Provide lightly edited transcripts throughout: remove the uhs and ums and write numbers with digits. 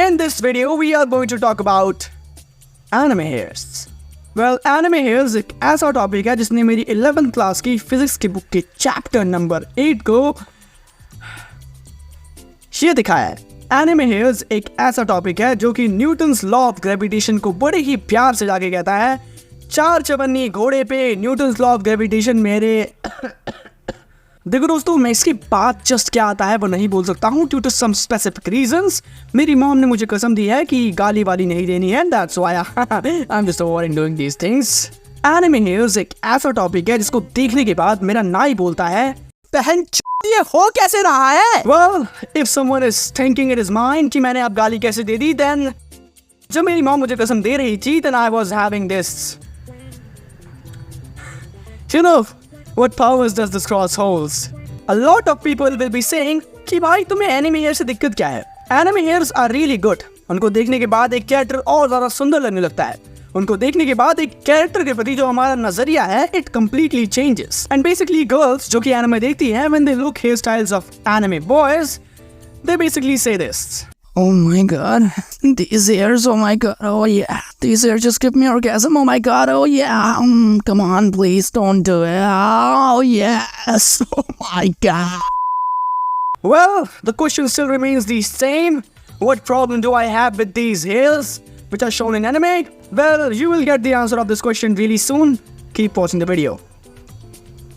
In this video, we are going to talk about anime hairs. Well, anime hairs एक ऐसा topic है जिसने मेरी 11th क्लास की फिजिक्स की बुक के चैप्टर नंबर 8 को ये दिखाया है। एनिमे हेयर्स एक ऐसा टॉपिक है जो कि न्यूटन्स लॉ ऑफ ग्रेविटेशन को बड़े ही प्यार से जाके कहता है, चार चवन्नी घोड़े पे न्यूटन्स लॉ ऑफ ग्रेविटेशन मेरे देखो दोस्तों, मैं इसकी बात जस्ट क्या आता है वो नहीं बोल सकता हूँ due to some specific reasons. मेरी मॉम ने मुझे कसम दी है कि गाली वाली नहीं देनी है, that's why I am just avoiding doing these things. Anime hairs एक ऐसा टॉपिक है जिसको देखने के बाद मेरा नाई बोलता है, बहन ये हो कैसे रहा है। Well, if someone is thinking in his mind कि मैंने अब गाली कैसे दे दी, then जब मेरी मॉम मुझे कसम दे रही थी, then I was having this, you know, what powers does this cross holds? A lot of people will be saying कि भाई तुम्हें एनिमे हेयर से दिक्कत क्या है। Anime hairs are really good. उनको देखने के बाद एक कैरेक्टर और ज्यादा सुंदर लगने लगता है। उनको देखने के बाद एक कैरेक्टर के प्रति जो हमारा नजरिया है it completely changes. And basically girls जो कि एनिमे देखती हैं, when they look here styles of anime boys, they basically से this, oh my god, these hairs, oh my god, oh yeah, these hairs just give me orgasm, oh my god, oh yeah, come on please don't do it, oh yes, oh my god. Well, the question still remains the same. What problem do I have with these hairs which are shown in anime? Well, you will get the answer of this question really soon. Keep watching the video.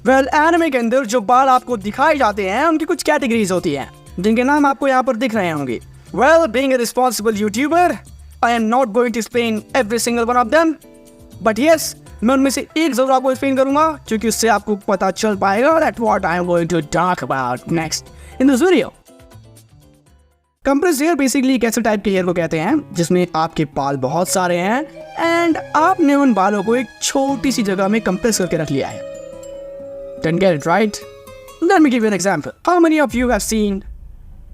Well, anime के अंदर जो बाल आपको दिखाए जाते हैं उनकी कुछ कैटेगरीज होती हैं जिनके नाम आपको यहाँ पर दिख रहे होंगे। Well, being a responsible YouTuber, I am not going to explain every single one of them. But yes, मैं उनमें से एक जरूर आपको एक्सप्लेन करूंगा क्योंकि उससे आपको पता चल पाएगा that what I am going to talk about next in this video. Compressed hair basically एक ऐसे टाइप के हेयर को कहते हैं जिसमें आपके बाल बहुत सारे हैं एंड आपने उन बालों को एक छोटी सी जगह में कंप्रेस करके रख लिया है। Didn't get it right? Let me give you an example. How many of you have seen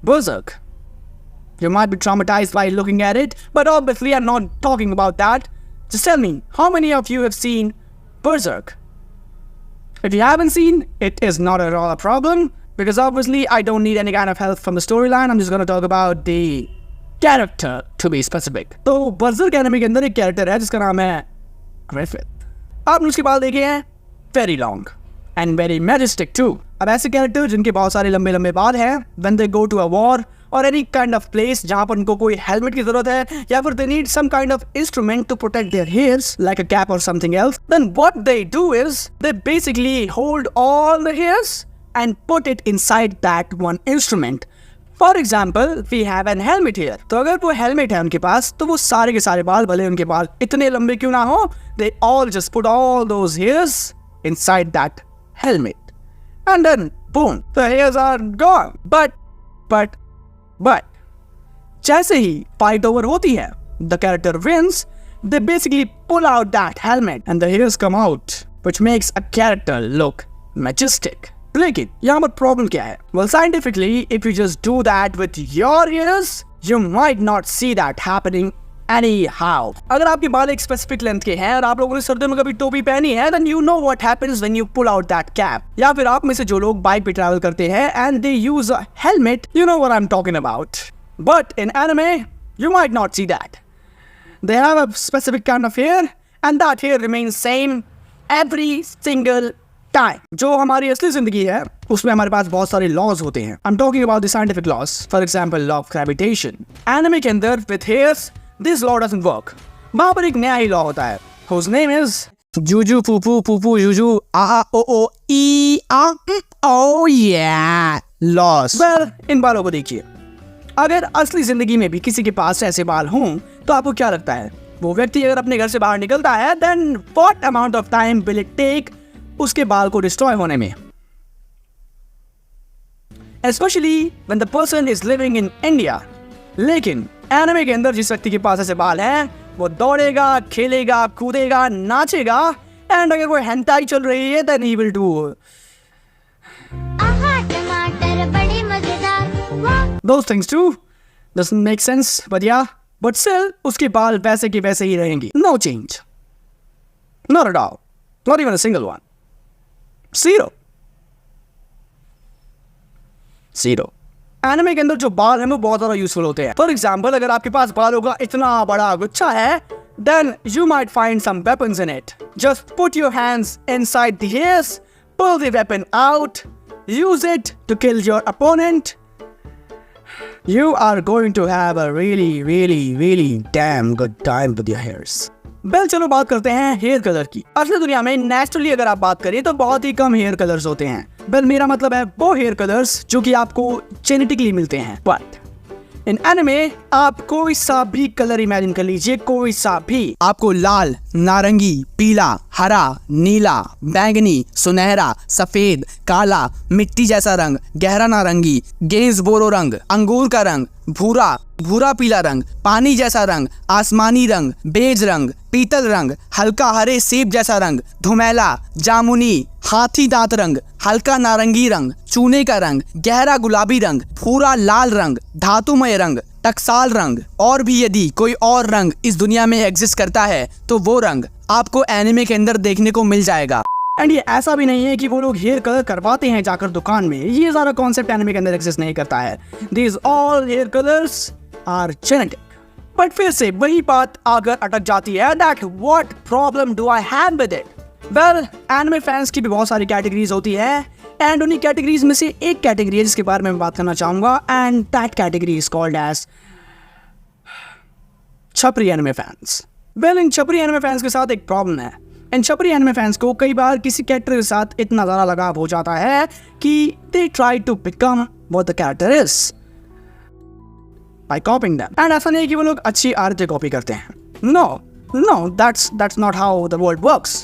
Berserk? You might be traumatized by looking at it, but obviously I'm not talking about that. Just tell me, how many of you have seen Berserk? If you haven't seen, it is not at all a problem, because obviously I don't need any kind of help from the storyline. I'm just going to talk about the character to be specific. तो Berserk anime के अंदर एक character है जिसका नाम है Griffith. आपने उसके बाल देखे हैं? Very long and very majestic too. अब ऐसे कैरेक्टर जिनके बहुत सारे लंबे लंबे बाल हैं, when they go to a war or any kind of place जहाँ पर उनको कोई हेलमेट की जरूरत है या फिर they need some kind of instrument to protect their hairs like a cap or something else, then what they do is they basically hold all the hairs and put it inside that one instrument. For example, we have an helmet here. तो अगर वो helmet है उनके पास तो वो सारे के सारे बाल, भले उनके बाल इतने लंबे क्यों ना हो, they all just put all those hairs inside that helmet. And then boom, the hairs are gone. But जैसे ही fight over होती है, the character wins, they basically pull out that helmet and the hairs come out, which makes a character look majestic. लेकिन यहाँ पर problem क्या है? Well, scientifically, if you just do that with your hairs, you might not see that happening anyhow. अगर आपके बाल एक specific length के हैं और आप लोगों ने सर्दियों में कभी टोपी पहनी है, then you know what happens when you pull out that cap. या फिर आप में से जो लोग बाइक पे ट्रैवल करते हैं and they use a helmet, you know what I'm talking about. But in anime, you might not see that. They have a specific kind of hair and that hair remains same every single time. जो हमारी असली जिंदगी है उसमें हमारे पास बहुत सारे laws होते हैं. I'm talking about the scientific laws. For example, law of gravitation. Anime के अंदर with hairs, this law doesn't work. वहाँ पर एक नया ही लॉ होता है. Whose name is Juju Pupu Pupu Juju A O O E A. Oh yeah, laws. Well, इन बालों को देखिए. अगर असली जिंदगी में भी किसी के पास ऐसे बाल हों तो आपको क्या लगता है? वो व्यक्ति अगर अपने घर से बाहर निकलता है, then what amount of time will it take उसके बाल को डिस्ट्रॉय होने में? Especially when the person is living in India. लेकिन एनिमे के अंदर जिस व्यक्ति के पास ऐसे बाल हैं, वो दौड़ेगा, खेलेगा, कूदेगा, नाचेगा, एंड अगर वो हेंटाई चल रही है, then he will do टमाटर बड़े मजेदार. Those things too. Doesn't make sense, but yeah. But still, उसके बाल वैसे के वैसे ही रहेंगे. No change. Not at all. Not even a single one. Zero. Anime के अंदर जो बाल हैं वो बहुत ज़्यादा यूजफुल होते हैं। फॉर एग्जाम्पल, अगर आपके पास बालों का इतना बड़ा गुच्छा है, then you might find some weapons in it. Just put your hands inside the hairs, pull the weapon out, use it to kill your opponent. You are going to have a really damn good time with your hairs. Well चलो बात करते हैं hair colour की। असली दुनिया में naturally अगर आप बात करें तो बहुत ही कम हेयर कलर्स होते हैं। वेल मेरा मतलब है वो हेयर कलर्स जो कि आपको जेनेटिकली मिलते हैं। बट इन एनिमे आप कोई सा भी कलर इमेजिन कर लीजिए, कोई सा भी, आपको लाल, नारंगी, पीला, हरा, नीला, बैंगनी, सुनहरा, सफेद, काला, मिट्टी जैसा रंग, गहरा नारंगी, गेंसबोरो रंग, अंगूर का रंग, भूरा पीला रंग, पानी जैसा रंग, आसमानी रंग, बेज रंग, पीतल रंग, हल्का हरे सेब जैसा रंग, धुमेला, जामुनी, हाथी दांत रंग, हल्का नारंगी रंग, चूने का रंग, गहरा गुलाबी रंग, पूरा लाल रंग, धातुमय रंग, टकसाल रंग, और भी यदि कोई और रंग इस दुनिया में एग्जिस्ट करता है तो वो रंग आपको एनिमे के अंदर देखने को मिल जाएगा। एंड ये ऐसा भी नहीं है कि वो लोग हेयर कलर करवाते हैं जाकर दुकान में, ये सारा कॉन्सेप्ट एनिमे के अंदर एग्जिस्ट नहीं करता है। These all hair colours are genetic. But फिर से वही बात आकर अटक जाती है, that what problem do I have with it. Well anime fans की भी बहुत सारी कैटेगरीज होती है, एंड उन्हीं कैटेगरीज में से एक कैटेगरी है जिसके बारे में बात करना चाहूंगा, and that category is called as छपरी एनिमे फैंस। वेल इन छपरी एनिमे फैंस के साथ एक प्रॉब्लम है। इन छपरी एनिमे फैंस को कई बार किसी कैरेक्टर के साथ इतना ज़्यादा लगाव हो जाता है कि they try to become what the character is by copying them. And ऐसा नहीं है कि वो लोग अच्छी आदतें कॉपी करते हैं। No, that's not how the world works.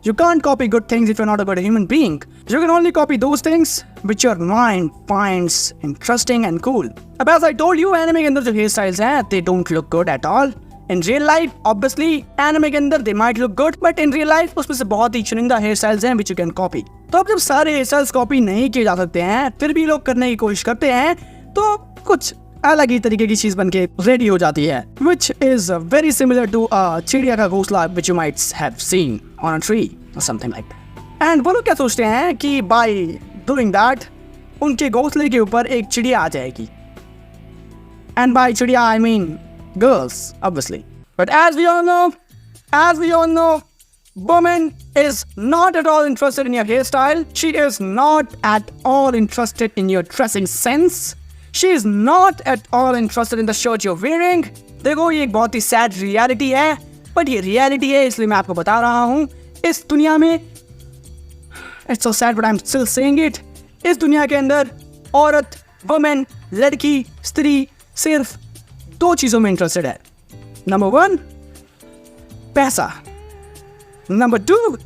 You can't copy good things if you're not a good human being. You can only copy those things which your mind finds interesting and cool. अब as I told you, anime के अंदर जो hair styles हैं, they don't look good at all. In real life, obviously, anime के अंदर they might look good, but in real life उसमें से बहुत ही चुनिंदा hair styles हैं which you can copy. तो अब जब सारे hair styles copy नहीं किए जा सकते हैं, फिर भी लोग करने की कोशिश करते हैं, तो कुछ अलग ही तरीके की चीज बनके रेडी हो जाती है, which is very similar to a चिड़िया का घोंसला which you might have seen on a tree or something like that. And वो लोग क्या सोचते हैं कि by doing that उनके घोंसले के ऊपर एक चिड़िया आ जाएगी, and by चिड़िया I mean girls obviously. But as we all know, woman is not at all interested in your hairstyle. She is not at all interested in your dressing sense. She is not at all interested in the shirt you're wearing. देखो ये एक बहुत ही sad reality है, but ये reality है इसलिए मैं आपको बता रहा हूँ। इस दुनिया में It's so sad but I'm still saying it. इस दुनिया के अंदर औरत, वुमेन, लड़की, स्त्री सिर्फ दो चीज़ों में इंटरेस्टेड है। नंबर 1 पैसा, नंबर 2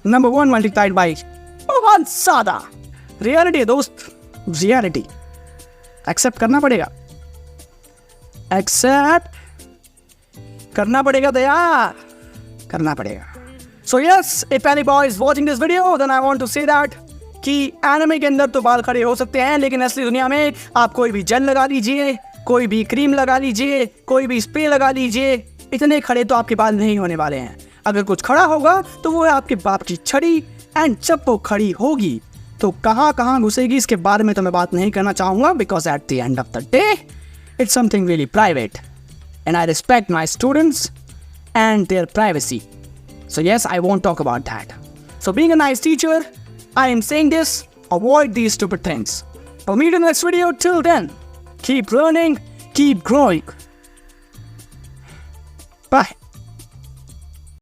नंबर 1 मल्टीप्लाइड बाई बहुत ज़्यादा। रियलिटी है दोस्त, रियलिटी एक्सेप्ट करना पड़ेगा, एक्सेप्ट करना पड़ेगा, दया करना पड़ेगा। So yes, if any boy is watching this video then I want to say that कि एनिमे के अंदर तो बाल खड़े हो सकते हैं, लेकिन असली दुनिया में आप कोई भी जेल लगा लीजिए, कोई भी क्रीम लगा लीजिए, कोई भी स्प्रे लगा लीजिए, इतने खड़े तो आपके बाल नहीं होने वाले हैं। अगर कुछ खड़ा होगा तो वो है आपके बाप की छड़ी, एंड जब वो खड़ी होगी तो कहाँ कहाँ घुसेगी इसके बारे में तो मैं बात नहीं करना चाहूँगा, because at the end of the day it's something really private and I respect my students and their privacy. So yes, I won't talk about that. So being a nice teacher, I am saying this, avoid these stupid things. I'll meet you in the next video. Till then, keep learning, keep growing. Bye.